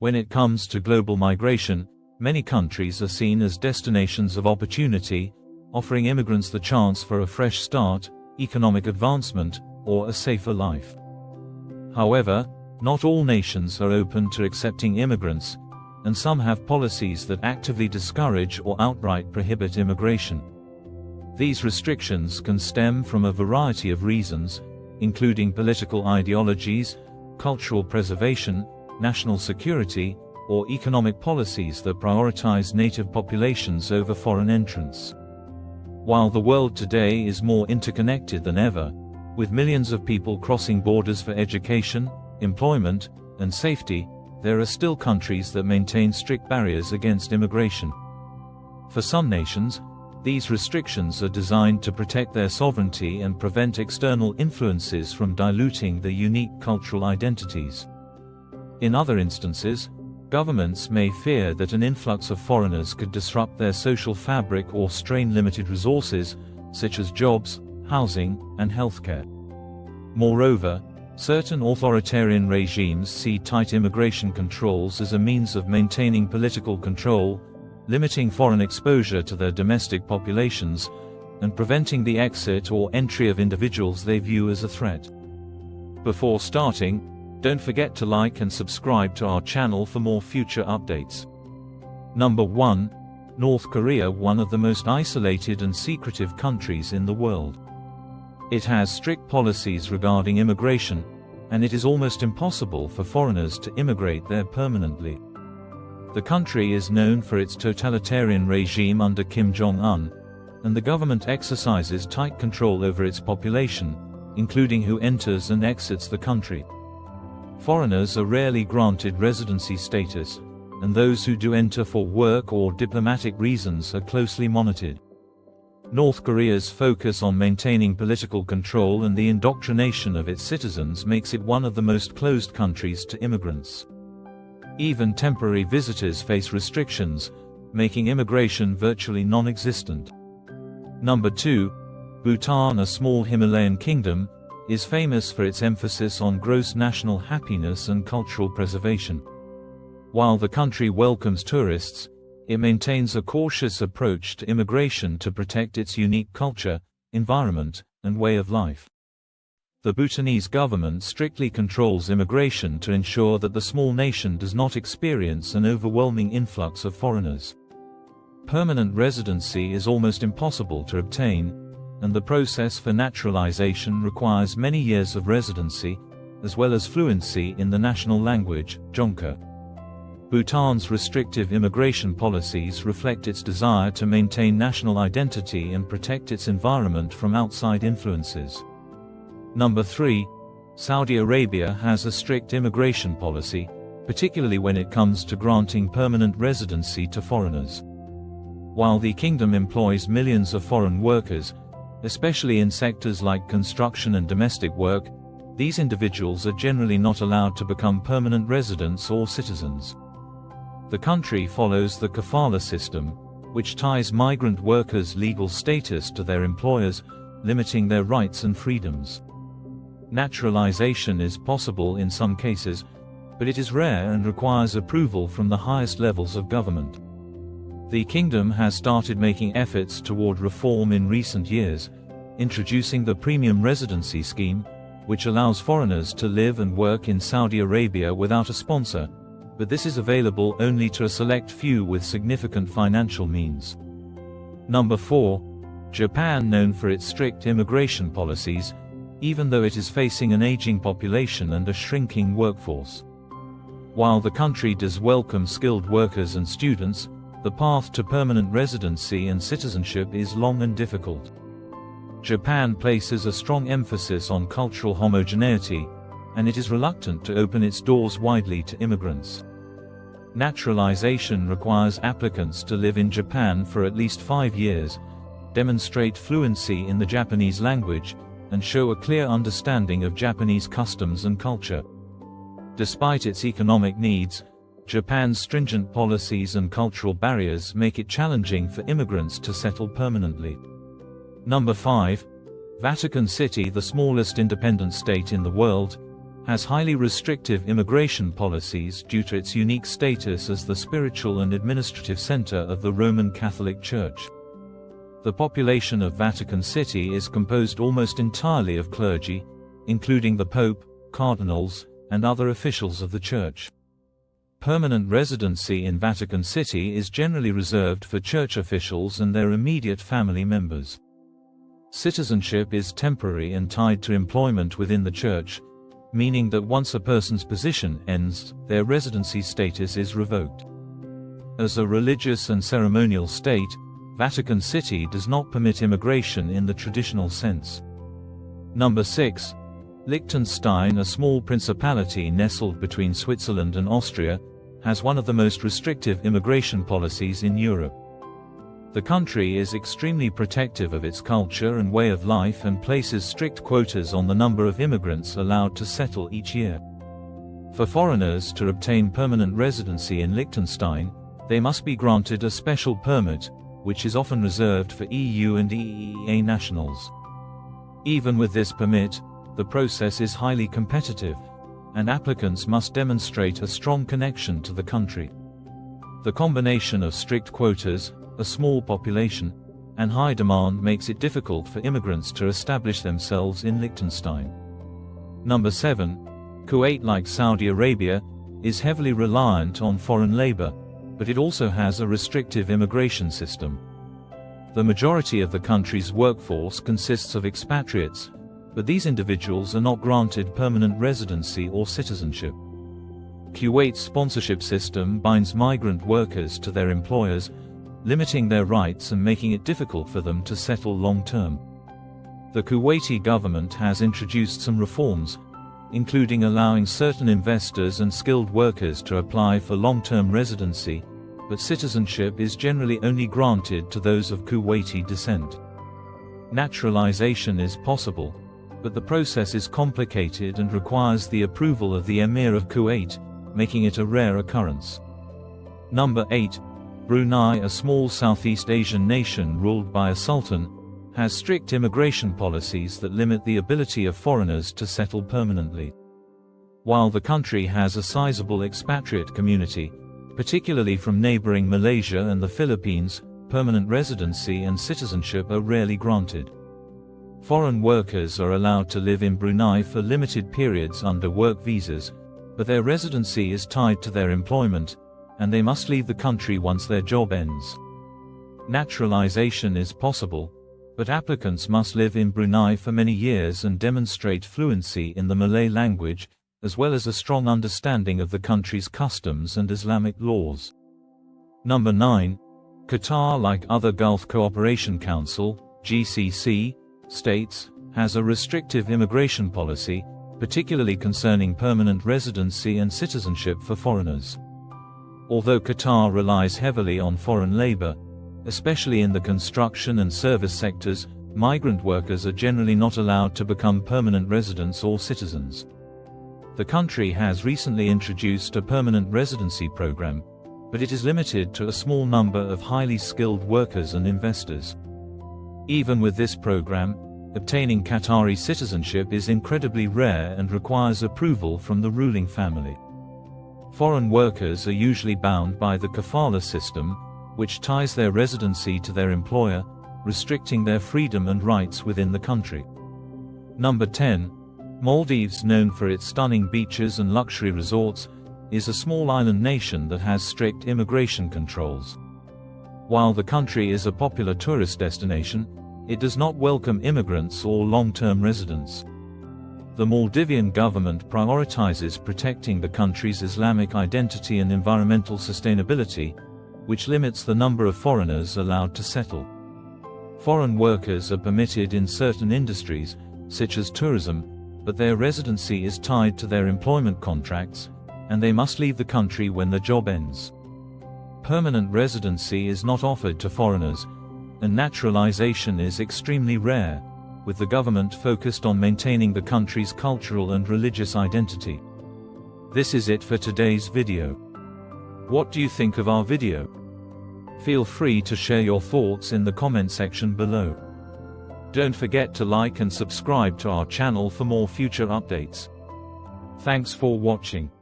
When it comes to global migration, many countries are seen as destinations of opportunity, offering immigrants the chance for a fresh start, economic advancement, or a safer life. However, not all nations are open to accepting immigrants, and some have policies that actively discourage or outright prohibit immigration. These restrictions can stem from a variety of reasons, including political ideologies, cultural preservation, national security, or economic policies that prioritize native populations over foreign entrants. While the world today is more interconnected than ever, with millions of people crossing borders for education, employment, and safety, there are still countries that maintain strict barriers against immigration. For some nations, these restrictions are designed to protect their sovereignty and prevent external influences from diluting their unique cultural identities. In other instances, governments may fear that an influx of foreigners could disrupt their social fabric or strain limited resources, such as jobs, housing, and healthcare. Moreover, certain authoritarian regimes see tight immigration controls as a means of maintaining political control, limiting foreign exposure to their domestic populations, and preventing the exit or entry of individuals they view as a threat. Before starting, don't forget to like and subscribe to our channel for more future updates. Number 1. North Korea, one of the most isolated and secretive countries in the world. It has strict policies regarding immigration, and it is almost impossible for foreigners to immigrate there permanently. The country is known for its totalitarian regime under Kim Jong-un, and the government exercises tight control over its population, including who enters and exits the country. Foreigners are rarely granted residency status, and those who do enter for work or diplomatic reasons are closely monitored. North Korea's focus on maintaining political control and the indoctrination of its citizens makes it one of the most closed countries to immigrants. Even temporary visitors face restrictions, making immigration virtually non-existent. Number 2. Bhutan, a small Himalayan kingdom, is famous for its emphasis on gross national happiness and cultural preservation. While the country welcomes tourists, it maintains a cautious approach to immigration to protect its unique culture, environment, and way of life. The Bhutanese government strictly controls immigration to ensure that the small nation does not experience an overwhelming influx of foreigners. Permanent residency is almost impossible to obtain, and the process for naturalization requires many years of residency, as well as fluency in the national language, Dzongkha. Bhutan's restrictive immigration policies reflect its desire to maintain national identity and protect its environment from outside influences. Number 3. Saudi Arabia has a strict immigration policy, particularly when it comes to granting permanent residency to foreigners. While the kingdom employs millions of foreign workers, especially in sectors like construction and domestic work, these individuals are generally not allowed to become permanent residents or citizens. The country follows the kafala system, which ties migrant workers' legal status to their employers, limiting their rights and freedoms. Naturalization is possible in some cases, but it is rare and requires approval from the highest levels of government. The kingdom has started making efforts toward reform in recent years, introducing the Premium Residency Scheme, which allows foreigners to live and work in Saudi Arabia without a sponsor, but this is available only to a select few with significant financial means. Number 4. Japan, known for its strict immigration policies, even though it is facing an aging population and a shrinking workforce. While the country does welcome skilled workers and students, the path to permanent residency and citizenship is long and difficult. Japan places a strong emphasis on cultural homogeneity, and it is reluctant to open its doors widely to immigrants. Naturalization requires applicants to live in Japan for at least 5 years, demonstrate fluency in the Japanese language, and show a clear understanding of Japanese customs and culture. Despite its economic needs, Japan's stringent policies and cultural barriers make it challenging for immigrants to settle permanently. Number 5. Vatican City, the smallest independent state in the world, has highly restrictive immigration policies due to its unique status as the spiritual and administrative center of the Roman Catholic Church. The population of Vatican City is composed almost entirely of clergy, including the Pope, cardinals, and other officials of the Church. Permanent residency in Vatican City is generally reserved for church officials and their immediate family members. Citizenship is temporary and tied to employment within the Church, meaning that once a person's position ends, their residency status is revoked. As a religious and ceremonial state, Vatican City does not permit immigration in the traditional sense. Number 6. Liechtenstein, a small principality nestled between Switzerland and Austria, has one of the most restrictive immigration policies in Europe. The country is extremely protective of its culture and way of life and places strict quotas on the number of immigrants allowed to settle each year. For foreigners to obtain permanent residency in Liechtenstein, they must be granted a special permit, which is often reserved for EU and EEA nationals. Even with this permit, the process is highly competitive, and applicants must demonstrate a strong connection to the country. The combination of strict quotas, a small population, and high demand makes it difficult for immigrants to establish themselves in Liechtenstein. Number 7. Kuwait, like Saudi Arabia, is heavily reliant on foreign labor, but it also has a restrictive immigration system. The majority of the country's workforce consists of expatriates, but these individuals are not granted permanent residency or citizenship. Kuwait's sponsorship system binds migrant workers to their employers, limiting their rights and making it difficult for them to settle long-term. The Kuwaiti government has introduced some reforms, including allowing certain investors and skilled workers to apply for long-term residency, but citizenship is generally only granted to those of Kuwaiti descent. Naturalization is possible, but the process is complicated and requires the approval of the Emir of Kuwait, making it a rare occurrence. Number 8. Brunei, a small Southeast Asian nation ruled by a sultan, has strict immigration policies that limit the ability of foreigners to settle permanently. While the country has a sizable expatriate community, particularly from neighboring Malaysia and the Philippines, permanent residency and citizenship are rarely granted. Foreign workers are allowed to live in Brunei for limited periods under work visas, but their residency is tied to their employment, and they must leave the country once their job ends. Naturalization is possible, but applicants must live in Brunei for many years and demonstrate fluency in the Malay language, as well as a strong understanding of the country's customs and Islamic laws. Number 9. Qatar, like other Gulf Cooperation Council (GCC) states, has a restrictive immigration policy, particularly concerning permanent residency and citizenship for foreigners. Although Qatar relies heavily on foreign labor, especially in the construction and service sectors, migrant workers are generally not allowed to become permanent residents or citizens. The country has recently introduced a permanent residency program, but it is limited to a small number of highly skilled workers and investors. Even with this program, obtaining Qatari citizenship is incredibly rare and requires approval from the ruling family. Foreign workers are usually bound by the kafala system, which ties their residency to their employer, restricting their freedom and rights within the country. Number 10. Maldives, known for its stunning beaches and luxury resorts, is a small island nation that has strict immigration controls. While the country is a popular tourist destination, it does not welcome immigrants or long-term residents. The Maldivian government prioritizes protecting the country's Islamic identity and environmental sustainability, which limits the number of foreigners allowed to settle. Foreign workers are permitted in certain industries, such as tourism, but their residency is tied to their employment contracts, and they must leave the country when the job ends. Permanent residency is not offered to foreigners, and naturalization is extremely rare, with the government focused on maintaining the country's cultural and religious identity. This is it for today's video. What do you think of our video? Feel free to share your thoughts in the comment section below. Don't forget to like and subscribe to our channel for more future updates. Thanks for watching.